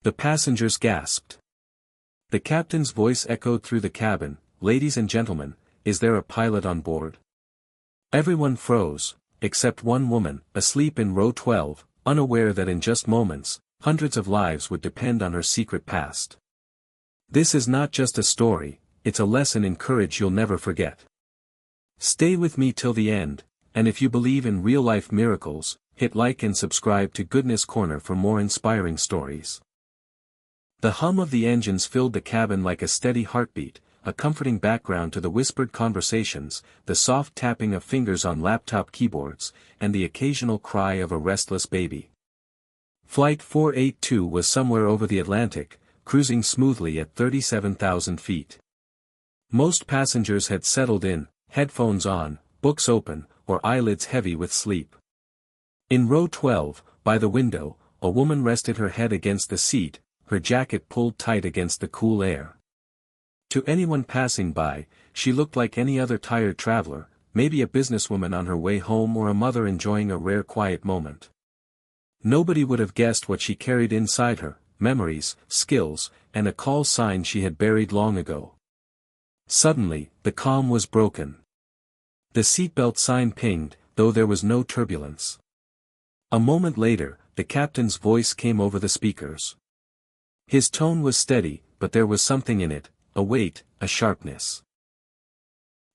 The passengers gasped. The captain's voice echoed through the cabin, "Ladies and gentlemen, is there a pilot on board?" Everyone froze, except one woman, asleep in row 12, unaware that in just moments, hundreds of lives would depend on her secret past. This is not just a story, it's a lesson in courage you'll never forget. Stay with me till the end, and if you believe in real-life miracles, hit like and subscribe to Goodness Corner for more inspiring stories. The hum of the engines filled the cabin like a steady heartbeat, a comforting background to the whispered conversations, the soft tapping of fingers on laptop keyboards, and the occasional cry of a restless baby. Flight 482 was somewhere over the Atlantic, cruising smoothly at 37,000 feet. Most passengers had settled in, headphones on, books open, or eyelids heavy with sleep. In row 12, by the window, a woman rested her head against the seat, her jacket pulled tight against the cool air. To anyone passing by, she looked like any other tired traveler, maybe a businesswoman on her way home or a mother enjoying a rare quiet moment. Nobody would have guessed what she carried inside her: memories, skills, and a call sign she had buried long ago. Suddenly, the calm was broken. The seatbelt sign pinged, though there was no turbulence. A moment later, the captain's voice came over the speakers. His tone was steady, but there was something in it, a weight, a sharpness,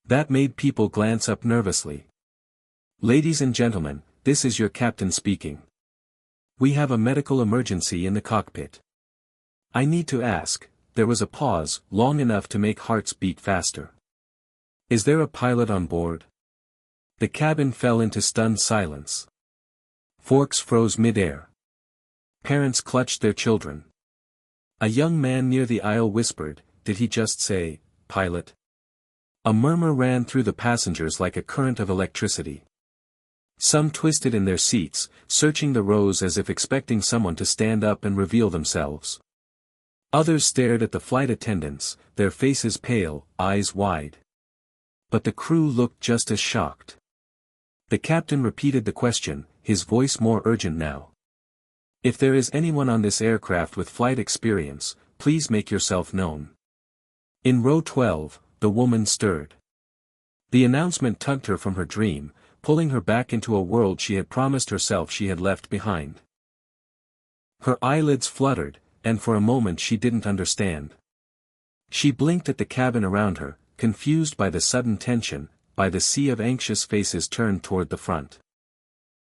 that made people glance up nervously. "Ladies and gentlemen, this is your captain speaking. We have a medical emergency in the cockpit. I need to ask," there was a pause, long enough to make hearts beat faster. "Is there a pilot on board?" The cabin fell into stunned silence. Forks froze mid-air. Parents clutched their children. A young man near the aisle whispered, "Did he just say, pilot?" A murmur ran through the passengers like a current of electricity. Some twisted in their seats, searching the rows as if expecting someone to stand up and reveal themselves. Others stared at the flight attendants, their faces pale, eyes wide. But the crew looked just as shocked. The captain repeated the question, his voice more urgent now. "If there is anyone on this aircraft with flight experience, please make yourself known." In row 12, the woman stirred. The announcement tugged her from her dream, pulling her back into a world she had promised herself she had left behind. Her eyelids fluttered, and for a moment she didn't understand. She blinked at the cabin around her, confused by the sudden tension, by the sea of anxious faces turned toward the front.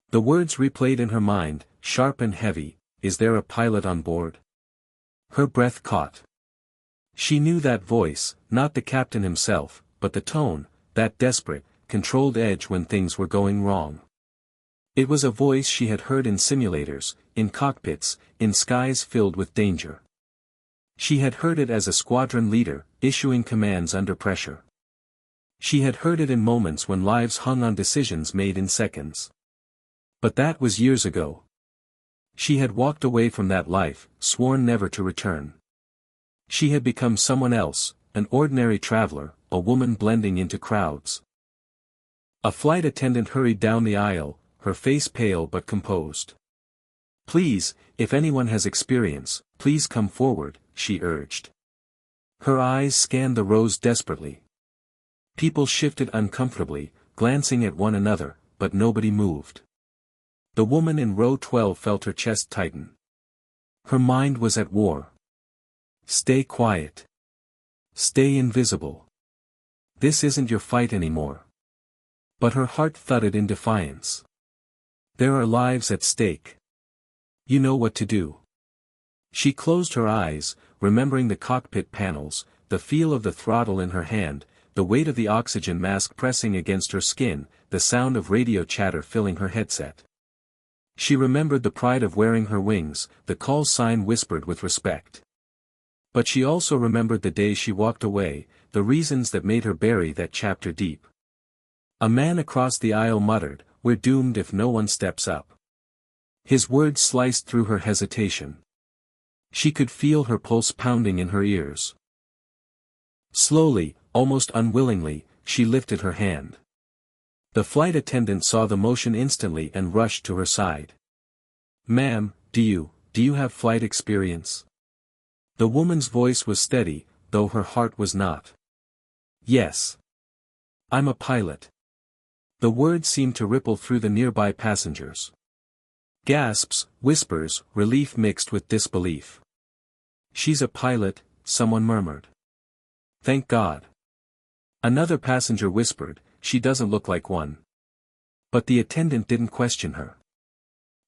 The words replayed in her mind, sharp and heavy, "Is there a pilot on board?" Her breath caught. She knew that voice, not the captain himself, but the tone, that desperate, controlled edge when things were going wrong. It was a voice she had heard in simulators, in cockpits, in skies filled with danger. She had heard it as a squadron leader, issuing commands under pressure. She had heard it in moments when lives hung on decisions made in seconds. But that was years ago. She had walked away from that life, sworn never to return. She had become someone else, an ordinary traveler, a woman blending into crowds. A flight attendant hurried down the aisle, her face pale but composed. "Please, if anyone has experience, please come forward," she urged. Her eyes scanned the rows desperately. People shifted uncomfortably, glancing at one another, but nobody moved. The woman in row 12 felt her chest tighten. Her mind was at war. Stay quiet. Stay invisible. This isn't your fight anymore. But her heart thudded in defiance. There are lives at stake. You know what to do. She closed her eyes, remembering the cockpit panels, the feel of the throttle in her hand, the weight of the oxygen mask pressing against her skin, the sound of radio chatter filling her headset. She remembered the pride of wearing her wings, the call sign whispered with respect. But she also remembered the day she walked away, the reasons that made her bury that chapter deep. A man across the aisle muttered, "We're doomed if no one steps up." His words sliced through her hesitation. She could feel her pulse pounding in her ears. Slowly, almost unwillingly, she lifted her hand. The flight attendant saw the motion instantly and rushed to her side. "Ma'am, do you have flight experience?" The woman's voice was steady, though her heart was not. Yes. I'm a pilot. The words seemed to ripple through the nearby passengers. Gasps, whispers, relief mixed with disbelief. She's a pilot, someone murmured. Thank God. Another passenger whispered, she doesn't look like one. But the attendant didn't question her.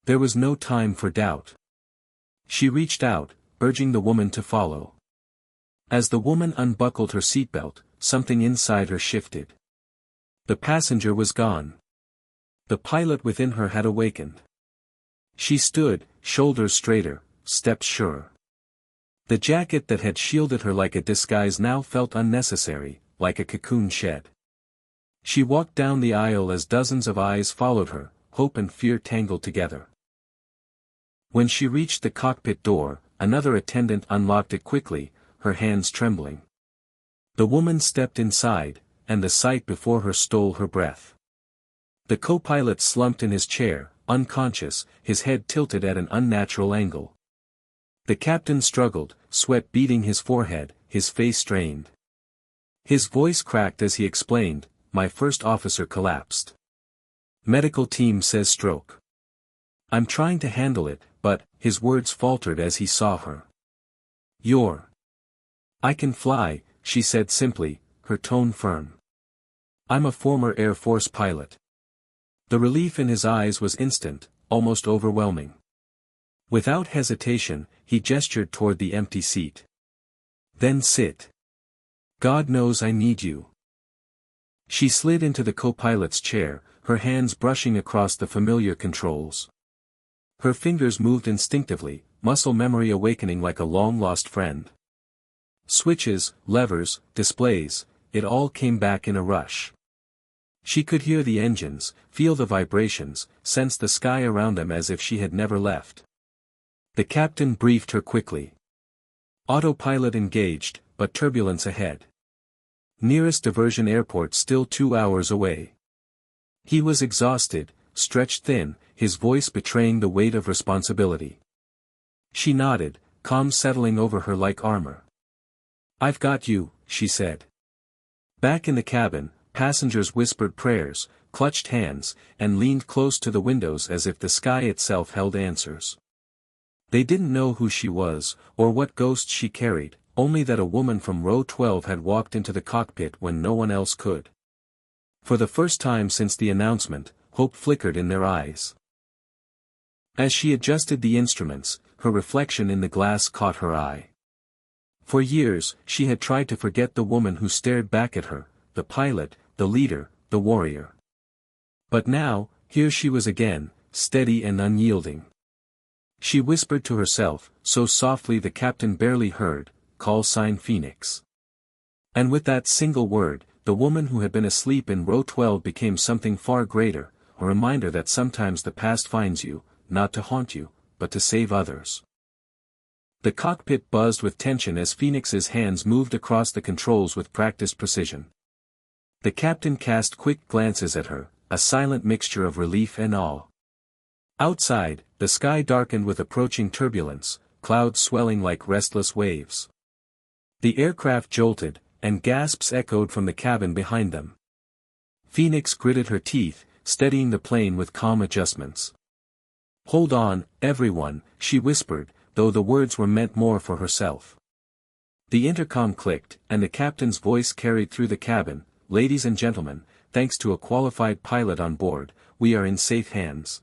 There was no time for doubt. She reached out, urging the woman to follow. As the woman unbuckled her seatbelt, something inside her shifted. The passenger was gone. The pilot within her had awakened. She stood, shoulders straighter, steps surer. The jacket that had shielded her like a disguise now felt unnecessary, like a cocoon shed. She walked down the aisle as dozens of eyes followed her, hope and fear tangled together. When she reached the cockpit door, another attendant unlocked it quickly, her hands trembling. The woman stepped inside, and the sight before her stole her breath. The co-pilot slumped in his chair, unconscious, his head tilted at an unnatural angle. The captain struggled, sweat beading his forehead, his face strained. His voice cracked as he explained, "My first officer collapsed. Medical team says stroke. I'm trying to handle it, but," his words faltered as he saw her. I can fly," she said simply, her tone firm. "I'm a former Air Force pilot." The relief in his eyes was instant, almost overwhelming. Without hesitation, he gestured toward the empty seat. "Then sit. God knows I need you." She slid into the co-pilot's chair, her hands brushing across the familiar controls. Her fingers moved instinctively, muscle memory awakening like a long-lost friend. Switches, levers, displays, it all came back in a rush. She could hear the engines, feel the vibrations, sense the sky around them as if she had never left. The captain briefed her quickly. Autopilot engaged, but turbulence ahead. Nearest diversion airport still 2 hours away. He was exhausted, stretched thin, his voice betraying the weight of responsibility. She nodded, calm settling over her like armor. "I've got you," she said. Back in the cabin, passengers whispered prayers, clutched hands, and leaned close to the windows as if the sky itself held answers. They didn't know who she was, or what ghost she carried, only that a woman from row 12 had walked into the cockpit when no one else could. For the first time since the announcement, hope flickered in their eyes. As she adjusted the instruments, her reflection in the glass caught her eye. For years, she had tried to forget the woman who stared back at her, the pilot, the leader, the warrior. But now, here she was again, steady and unyielding. She whispered to herself, so softly the captain barely heard, "Call sign Phoenix." And with that single word, the woman who had been asleep in row 12 became something far greater, a reminder that sometimes the past finds you, not to haunt you, but to save others. The cockpit buzzed with tension as Phoenix's hands moved across the controls with practiced precision. The captain cast quick glances at her, a silent mixture of relief and awe. Outside, the sky darkened with approaching turbulence, clouds swelling like restless waves. The aircraft jolted, and gasps echoed from the cabin behind them. Phoenix gritted her teeth, steadying the plane with calm adjustments. "Hold on, everyone," she whispered, though the words were meant more for herself. The intercom clicked, and the captain's voice carried through the cabin, "Ladies and gentlemen, thanks to a qualified pilot on board, we are in safe hands.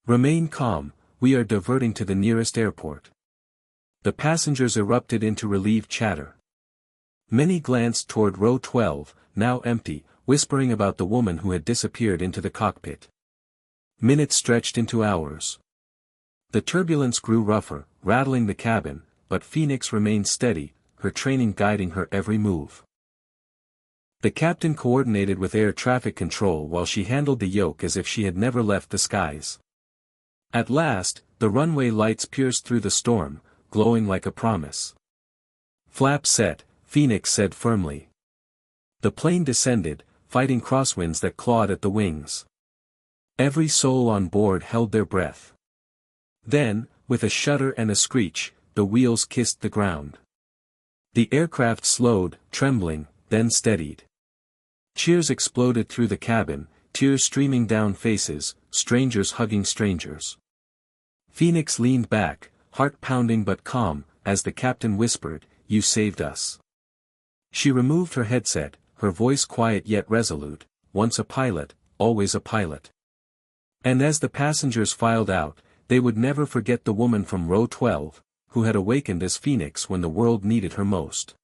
Remain calm, we are diverting to the nearest airport." The passengers erupted into relieved chatter. Many glanced toward row 12, now empty, whispering about the woman who had disappeared into the cockpit. Minutes stretched into hours. The turbulence grew rougher, rattling the cabin, but Phoenix remained steady, her training guiding her every move. The captain coordinated with air traffic control while she handled the yoke as if she had never left the skies. At last, the runway lights pierced through the storm, glowing like a promise. "Flap set," Phoenix said firmly. The plane descended, fighting crosswinds that clawed at the wings. Every soul on board held their breath. Then, with a shudder and a screech, the wheels kissed the ground. The aircraft slowed, trembling, then steadied. Cheers exploded through the cabin, tears streaming down faces, strangers hugging strangers. Phoenix leaned back, heart pounding but calm, as the captain whispered, "You saved us." She removed her headset, her voice quiet yet resolute, "Once a pilot, always a pilot." And as the passengers filed out, they would never forget the woman from row 12, who had awakened as Phoenix when the world needed her most.